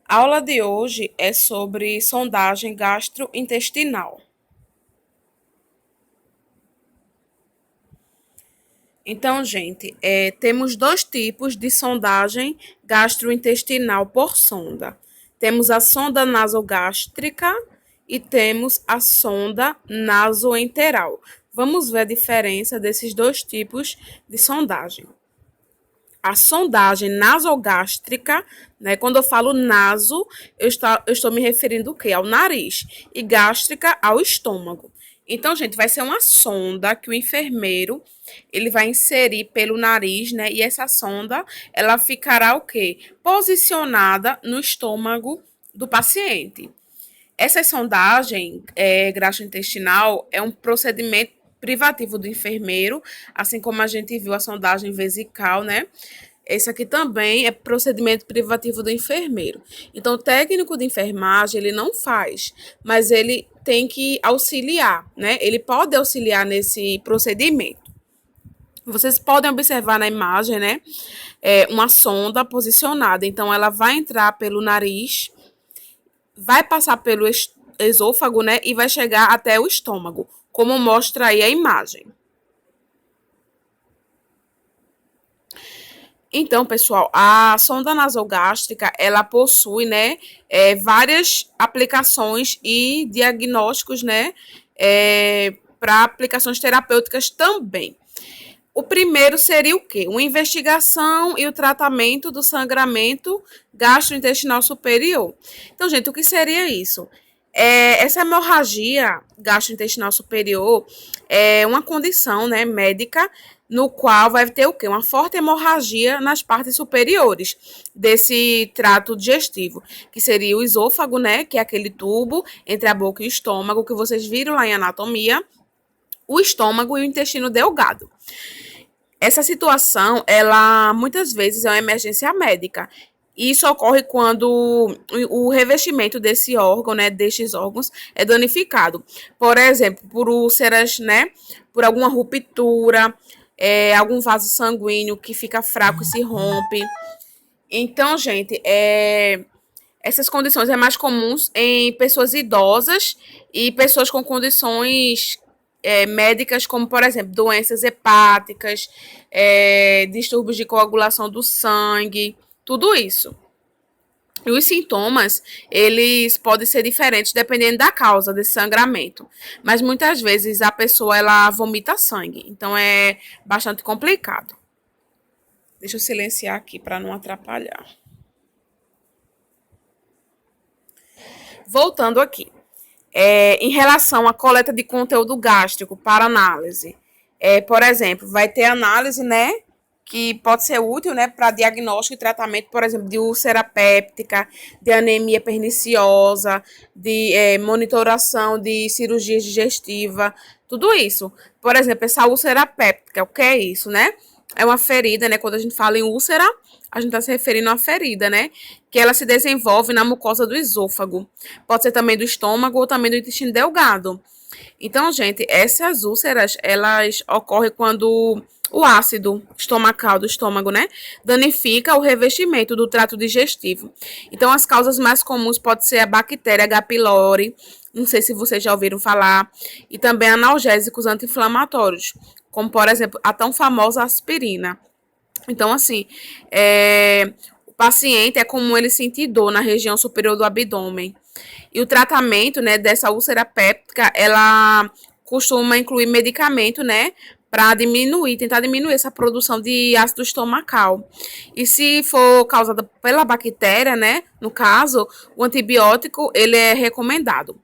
A aula de hoje é sobre sondagem gastrointestinal. Então, gente, temos dois tipos de sondagem gastrointestinal por sonda. Temos a sonda nasogástrica e temos a sonda nasoenteral. Vamos ver a diferença desses dois tipos de sondagem. A sondagem nasogástrica, né? Quando eu falo naso, eu estou me referindo o quê? Ao nariz. E gástrica ao estômago. Então, gente, vai ser uma sonda que o enfermeiro ele vai inserir pelo nariz, né? E essa sonda, ela ficará o quê? Posicionada no estômago do paciente. Essa sondagem gastrointestinal é um procedimento privativo do enfermeiro, assim como a gente viu a sondagem vesical, né? Esse aqui também é procedimento privativo do enfermeiro. Então, o técnico de enfermagem, ele não faz, mas ele tem que auxiliar, né? Ele pode auxiliar nesse procedimento. Vocês podem observar na imagem, né? Uma sonda posicionada. Então, ela vai entrar pelo nariz, vai passar pelo esôfago, né? E vai chegar até o estômago, como mostra aí a imagem. Então, pessoal, a sonda nasogástrica, ela possui, né, várias aplicações e diagnósticos, né, para aplicações terapêuticas também. O primeiro seria o quê? Uma investigação e o tratamento do sangramento gastrointestinal superior. Então, gente, o que seria isso? Essa hemorragia gastrointestinal superior é uma condição, né, médica no qual vai ter o quê? Uma forte hemorragia nas partes superiores desse trato digestivo, que seria o esôfago, né, que é aquele tubo entre a boca e o estômago que vocês viram lá em anatomia, o estômago e o intestino delgado. Essa situação, ela muitas vezes é uma emergência médica. Isso ocorre quando o revestimento desse órgão, né, destes órgãos, é danificado. Por exemplo, por úlceras, né, por alguma ruptura, algum vaso sanguíneo que fica fraco e se rompe. Então, gente, essas condições é mais comuns em pessoas idosas e pessoas com condições médicas, como, por exemplo, doenças hepáticas, distúrbios de coagulação do sangue, tudo isso. E os sintomas, eles podem ser diferentes dependendo da causa desse sangramento. Mas muitas vezes a pessoa, ela vomita sangue. Então, é bastante complicado. Deixa eu silenciar aqui para não atrapalhar. Voltando aqui. Em relação à coleta de conteúdo gástrico para análise. Por exemplo, vai ter análise, né, que pode ser útil, né, para diagnóstico e tratamento, por exemplo, de úlcera péptica, de anemia perniciosa, de monitoração de cirurgia digestiva, tudo isso. Por exemplo, essa úlcera péptica, o que é isso, né? É uma ferida, né? Quando a gente fala em úlcera, a gente está se referindo a uma ferida, né? Que ela se desenvolve na mucosa do esôfago. Pode ser também do estômago ou também do intestino delgado. Então, gente, essas úlceras, elas ocorrem quando o ácido estomacal do estômago, né, danifica o revestimento do trato digestivo. Então, as causas mais comuns podem ser a bactéria H. pylori, não sei se vocês já ouviram falar, e também analgésicos anti-inflamatórios, como, por exemplo, a tão famosa aspirina. Então, assim, o paciente é comum ele sentir dor na região superior do abdômen. E o tratamento, né, dessa úlcera péptica, ela costuma incluir medicamento, né, para tentar diminuir essa produção de ácido estomacal. E se for causada pela bactéria, né, no caso, o antibiótico, ele é recomendado.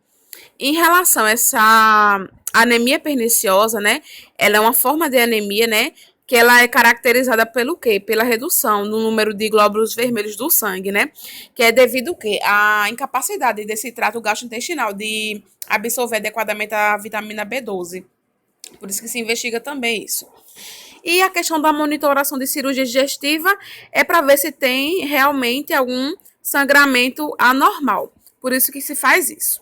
Em relação a essa anemia perniciosa, né, ela é uma forma de anemia, né, que ela é caracterizada pelo quê? Pela redução no número de glóbulos vermelhos do sangue, né? Que é devido ao quê? À incapacidade desse trato gastrointestinal de absorver adequadamente a vitamina B12. Por isso que se investiga também isso. E a questão da monitoração de cirurgia digestiva é para ver se tem realmente algum sangramento anormal. Por isso que se faz isso.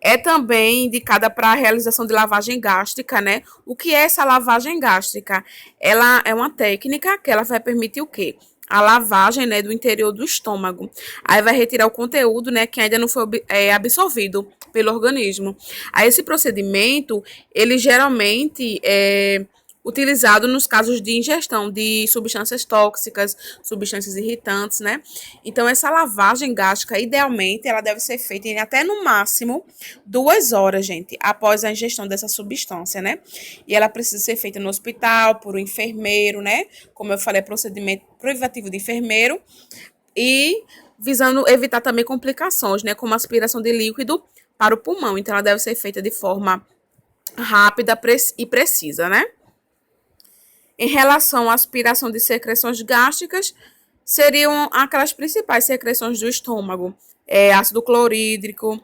É também indicada para a realização de lavagem gástrica, né? O que é essa lavagem gástrica? Ela é uma técnica que ela vai permitir o quê? a lavagem, né, do interior do estômago. Aí vai retirar o conteúdo, né, que ainda não foi absorvido pelo organismo. Aí esse procedimento, ele geralmente é utilizado nos casos de ingestão de substâncias tóxicas, substâncias irritantes, né? Então, essa lavagem gástrica, idealmente, ela deve ser feita em até no máximo 2 horas, gente, após a ingestão dessa substância, né? E ela precisa ser feita no hospital, por um enfermeiro, né? Como eu falei, é procedimento privativo de enfermeiro e visando evitar também complicações, né? Como aspiração de líquido para o pulmão. Então, ela deve ser feita de forma rápida e precisa, né? Em relação à aspiração de secreções gástricas, seriam aquelas principais secreções do estômago: ácido clorídrico,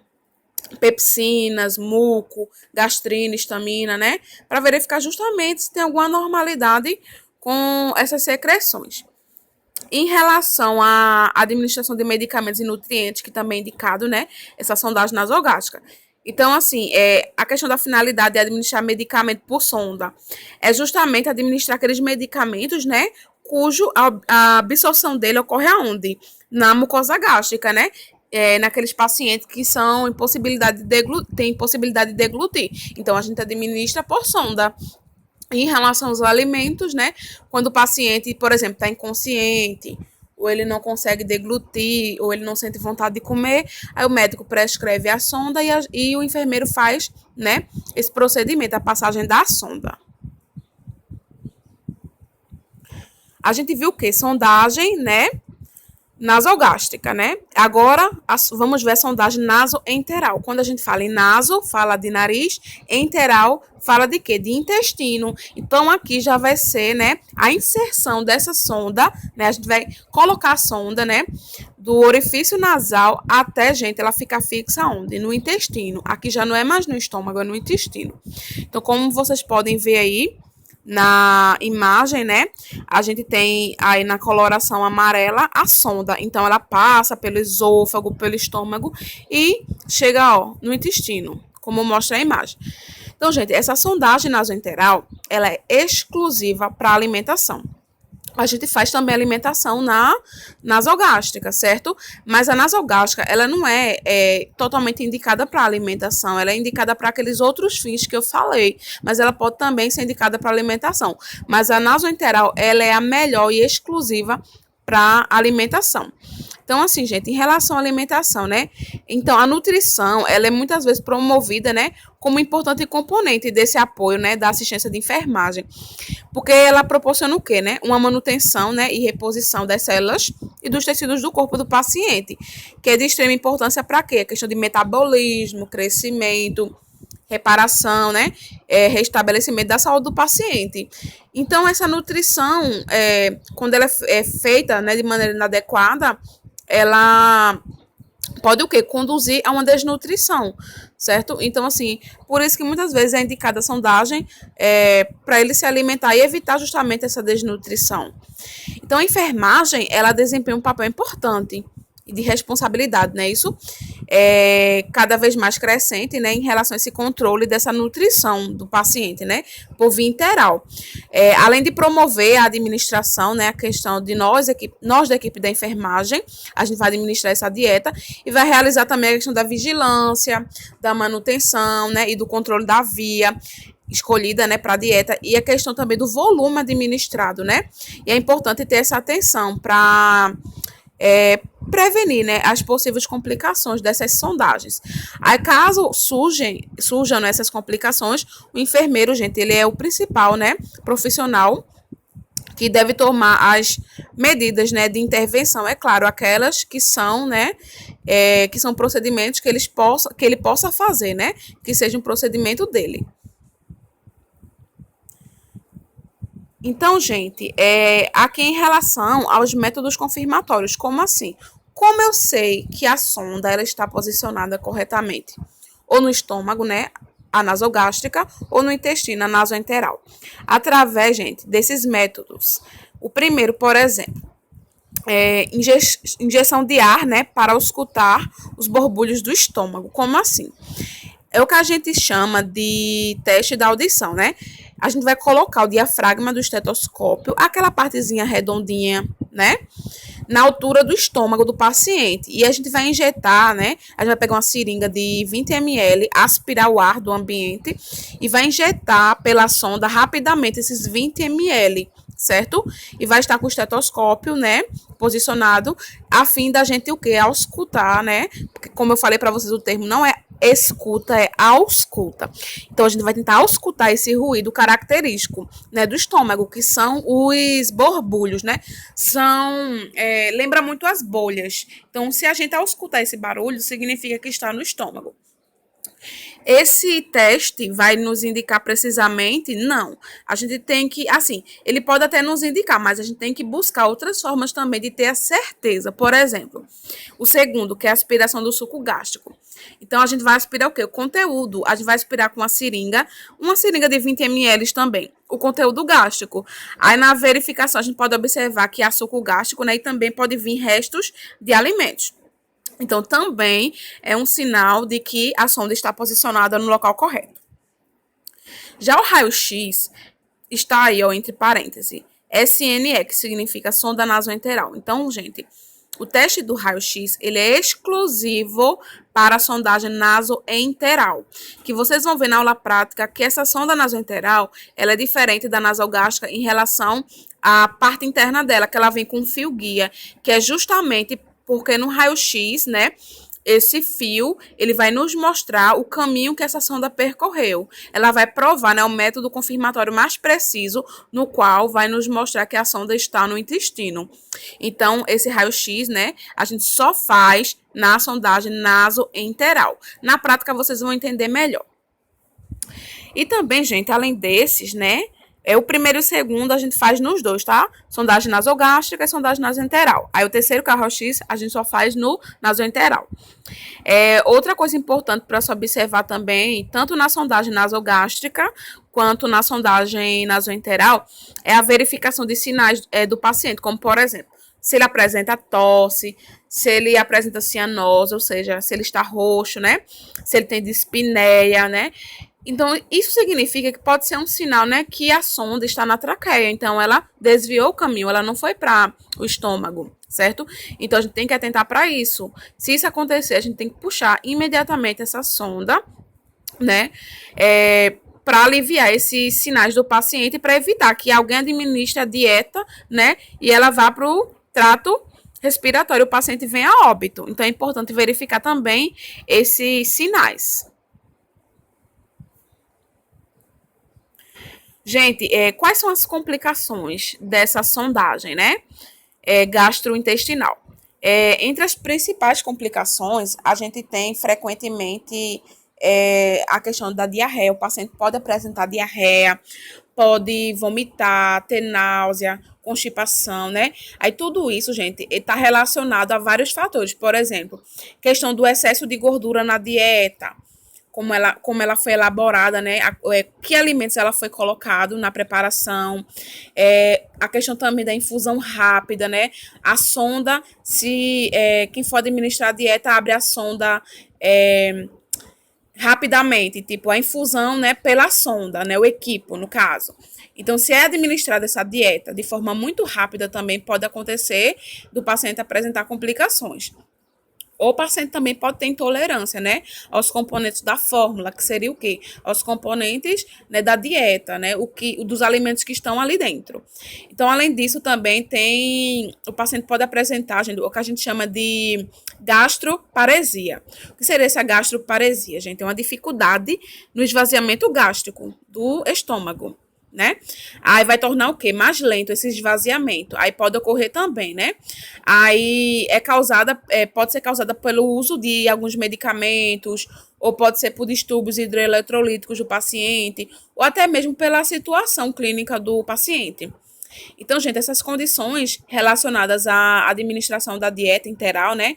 pepsinas, muco, gastrina, histamina, né? Para verificar justamente se tem alguma normalidade com essas secreções. Em relação à administração de medicamentos e nutrientes, que também é indicado, né? Essa sondagem nasogástrica. Então, assim, a questão da finalidade de administrar medicamento por sonda é justamente administrar aqueles medicamentos, né, cujo a absorção dele ocorre aonde? Na mucosa gástrica, né? Naqueles pacientes que são têm impossibilidade de deglutir. Então, a gente administra por sonda. Em relação aos alimentos, né? Quando o paciente, por exemplo, está inconsciente, ou ele não consegue deglutir, ou ele não sente vontade de comer, aí o médico prescreve a sonda e o enfermeiro faz, né, esse procedimento, a passagem da sonda. A gente viu o quê? Sondagem, né, nasogástrica, né? Agora, vamos ver a sondagem nasoenteral. Quando a gente fala em naso, fala de nariz, enteral, fala de quê? De intestino. Então, aqui já vai ser, né, a inserção dessa sonda, né? A gente vai colocar a sonda, né, do orifício nasal até, gente, ela fica fixa onde? No intestino. Aqui já não é mais no estômago, é no intestino. Então, como vocês podem ver aí, na imagem, né, a gente tem aí na coloração amarela a sonda, então ela passa pelo esôfago, pelo estômago e chega, ó, no intestino, como mostra a imagem. Então, gente, essa sondagem nasoenteral, ela é exclusiva para alimentação. A gente faz também alimentação na nasogástrica, certo? Mas a nasogástrica, ela não é totalmente indicada para alimentação, ela é indicada para aqueles outros fins que eu falei, mas ela pode também ser indicada para alimentação. Mas a nasoenteral, ela é a melhor e exclusiva para alimentação. Então, assim, gente, em relação à alimentação, né? Então, a nutrição, ela é muitas vezes promovida, né, como importante componente desse apoio, né, da assistência de enfermagem. Porque ela proporciona o quê, né? Uma manutenção, né, e reposição das células e dos tecidos do corpo do paciente, que é de extrema importância para quê? A questão de metabolismo, crescimento, reparação, né, restabelecimento da saúde do paciente. Então, essa nutrição, quando ela é feita, né, de maneira inadequada, ela pode o quê? Conduzir a uma desnutrição, certo? Então, assim, por isso que muitas vezes é indicada a sondagem para ele se alimentar e evitar justamente essa desnutrição. Então, a enfermagem, ela desempenha um papel importante e de responsabilidade, né? Isso é cada vez mais crescente, né, em relação a esse controle dessa nutrição do paciente, né, por via interal. Além de promover a administração, né, a questão de nós da equipe da enfermagem, a gente vai administrar essa dieta e vai realizar também a questão da vigilância, da manutenção, né, e do controle da via escolhida, né, para a dieta e a questão também do volume administrado, né? E é importante ter essa atenção para prevenir, né, as possíveis complicações dessas sondagens. Aí, caso surjam essas complicações, o enfermeiro, gente, ele é o principal, né, profissional que deve tomar as medidas, né, de intervenção, é claro, aquelas que são, né, que são procedimentos que ele possa fazer, né, que seja um procedimento dele. Então, gente, aqui em relação aos métodos confirmatórios, como assim? Como eu sei que a sonda ela está posicionada corretamente? Ou no estômago, né, a nasogástrica, ou no intestino, a nasoenteral? Através, gente, desses métodos. O primeiro, por exemplo, injeção de ar, né, para auscultar os borbulhos do estômago. Como assim? É o que a gente chama de teste da audição, né? A gente vai colocar o diafragma do estetoscópio, aquela partezinha redondinha, né? Na altura do estômago do paciente. E a gente vai injetar, né? A gente vai pegar uma seringa de 20 ml, aspirar o ar do ambiente e vai injetar pela sonda rapidamente esses 20 ml, certo? E vai estar com o estetoscópio, né? Posicionado, a fim da gente o quê? Auscultar, né? Porque, como eu falei para vocês, o termo não é escuta, é ausculta. Então a gente vai tentar auscultar esse ruído característico, né, do estômago, que são os borbulhos, né? Lembra muito as bolhas. Então, se a gente auscultar esse barulho, significa que está no estômago. Esse teste vai nos indicar precisamente? Não. A gente tem que, assim, ele pode até nos indicar, mas a gente tem que buscar outras formas também de ter a certeza. Por exemplo, o segundo, que é a aspiração do suco gástrico. Então, a gente vai aspirar o quê? O conteúdo. A gente vai aspirar com uma seringa de 20 ml também. O conteúdo gástrico. Aí, na verificação, a gente pode observar que há suco gástrico, né? E também pode vir restos de alimentos. Então, também é um sinal de que a sonda está posicionada no local correto. Já o raio-x está aí, ó, entre parênteses, SNE, que significa sonda nasoenteral. Então, gente, o teste do raio-x, ele é exclusivo para a sondagem nasoenteral, que vocês vão ver na aula prática que essa sonda nasoenteral, ela é diferente da nasogástrica em relação à parte interna dela, que ela vem com um fio guia, que é justamente porque no raio-x, né, esse fio, ele vai nos mostrar o caminho que essa sonda percorreu. Ela vai provar, né, o método confirmatório mais preciso, no qual vai nos mostrar que a sonda está no intestino. Então, esse raio-x, né, a gente só faz na sondagem nasoenteral. Na prática, vocês vão entender melhor. E também, gente, além desses, né, o primeiro e o segundo a gente faz nos dois, tá? Sondagem nasogástrica e sondagem nasoenteral. Aí o terceiro, que é o raio-x, a gente só faz no nasoenteral. Outra coisa importante para se observar também, tanto na sondagem nasogástrica quanto na sondagem nasoenteral, é a verificação de sinais do paciente, como por exemplo, se ele apresenta tosse, se ele apresenta cianose, ou seja, se ele está roxo, né? Se ele tem dispneia, né? Então, isso significa que pode ser um sinal, né, que a sonda está na traqueia. Então, ela desviou o caminho, ela não foi para o estômago, certo? Então, a gente tem que atentar para isso. Se isso acontecer, a gente tem que puxar imediatamente essa sonda, né, para aliviar esses sinais do paciente, para evitar que alguém administre a dieta, né, e ela vá para o trato respiratório, o paciente venha a óbito. Então, é importante verificar também esses sinais. Gente, quais são as complicações dessa sondagem, né? Gastrointestinal. Entre as principais complicações, a gente tem frequentemente a questão da diarreia. O paciente pode apresentar diarreia, pode vomitar, ter náusea, constipação, né? Aí tudo isso, gente, está relacionado a vários fatores. Por exemplo, questão do excesso de gordura na dieta, como ela foi elaborada, né? Que alimentos ela foi colocado na preparação, a questão também da infusão rápida, né? A sonda, se quem for administrar a dieta abre a sonda rapidamente, tipo a infusão, né? Pela sonda, né? O equipo, no caso. Então, se é administrada essa dieta de forma muito rápida, também pode acontecer do paciente apresentar complicações. O paciente também pode ter intolerância, né, aos componentes da fórmula, que seria o quê? Aos componentes, né, da dieta, né, dos alimentos que estão ali dentro. Então, além disso, também o paciente pode apresentar, gente, o que a gente chama de gastroparesia. O que seria essa gastroparesia, gente? É uma dificuldade no esvaziamento gástrico do estômago, né? Aí vai tornar o quê? Mais lento esse esvaziamento. Aí pode ocorrer também, né? Aí pode ser causada pelo uso de alguns medicamentos, ou pode ser por distúrbios hidroeletrolíticos do paciente, ou até mesmo pela situação clínica do paciente. Então, gente, essas condições relacionadas à administração da dieta interal, né,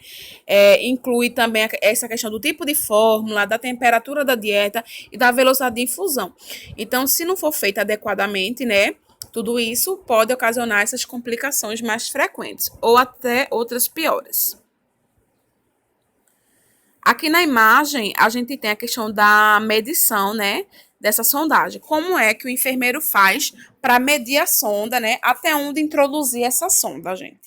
inclui também essa questão do tipo de fórmula, da temperatura da dieta e da velocidade de infusão. Então, se não for feita adequadamente, né, tudo isso pode ocasionar essas complicações mais frequentes ou até outras piores. Aqui na imagem, a gente tem a questão da medição, né, dessa sondagem. Como é que o enfermeiro faz para medir a sonda, né, até onde introduzir essa sonda, gente?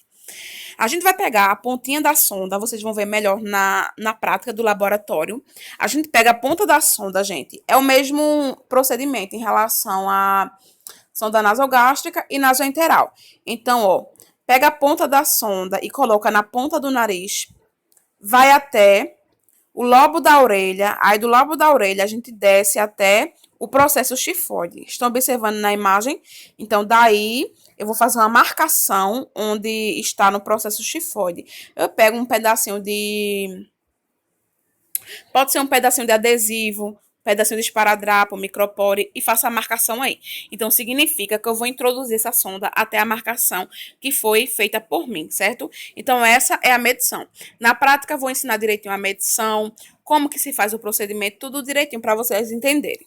A gente vai pegar a pontinha da sonda, vocês vão ver melhor na prática do laboratório. A gente pega a ponta da sonda, gente. É o mesmo procedimento em relação à sonda nasogástrica e nasoenteral. Então, ó, pega a ponta da sonda e coloca na ponta do nariz, vai até o lobo da orelha, aí do lobo da orelha a gente desce até o processo tifoide. Estão observando na imagem? Então, daí eu vou fazer uma marcação onde está no processo tifoide. Eu pego um pedacinho de... Pode ser um pedacinho de adesivo, pedacinho de esparadrapo, micropore e faço a marcação aí. Então, significa que eu vou introduzir essa sonda até a marcação que foi feita por mim, certo? Então, essa é a medição. Na prática, eu vou ensinar direitinho a medição, como que se faz o procedimento, tudo direitinho para vocês entenderem.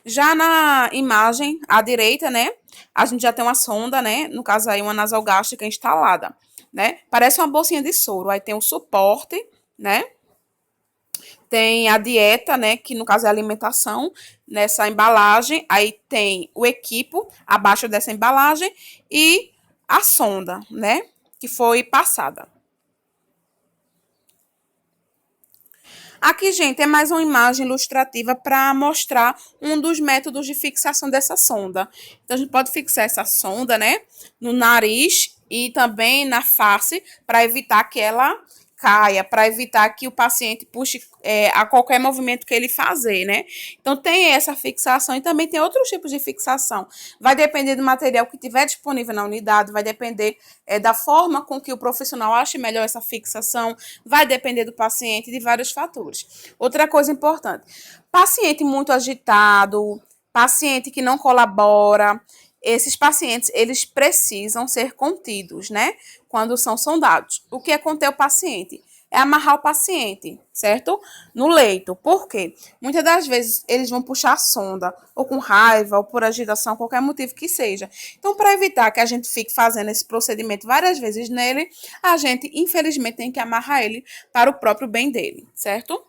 Já na imagem à direita, né, a gente já tem uma sonda, né, no caso aí uma nasogástrica instalada, né? Parece uma bolsinha de soro, aí tem o suporte, né? Tem a dieta, né, que no caso é a alimentação, nessa embalagem. Aí tem o equipo abaixo dessa embalagem e a sonda, né, que foi passada. Aqui, gente, é mais uma imagem ilustrativa para mostrar um dos métodos de fixação dessa sonda. Então, a gente pode fixar essa sonda, né, no nariz e também na face para evitar que ela caia, para evitar que o paciente puxe a qualquer movimento que ele fazer, né? Então, tem essa fixação e também tem outros tipos de fixação. Vai depender do material que tiver disponível na unidade, vai depender da forma com que o profissional ache melhor essa fixação, vai depender do paciente, de vários fatores. Outra coisa importante, paciente muito agitado, paciente que não colabora, esses pacientes, eles precisam ser contidos, né? Quando são sondados. O que é conter o paciente? É amarrar o paciente, certo? No leito. Por quê? Muitas das vezes eles vão puxar a sonda, ou com raiva, ou por agitação, qualquer motivo que seja. Então, para evitar que a gente fique fazendo esse procedimento várias vezes nele, a gente, infelizmente, tem que amarrar ele para o próprio bem dele, certo?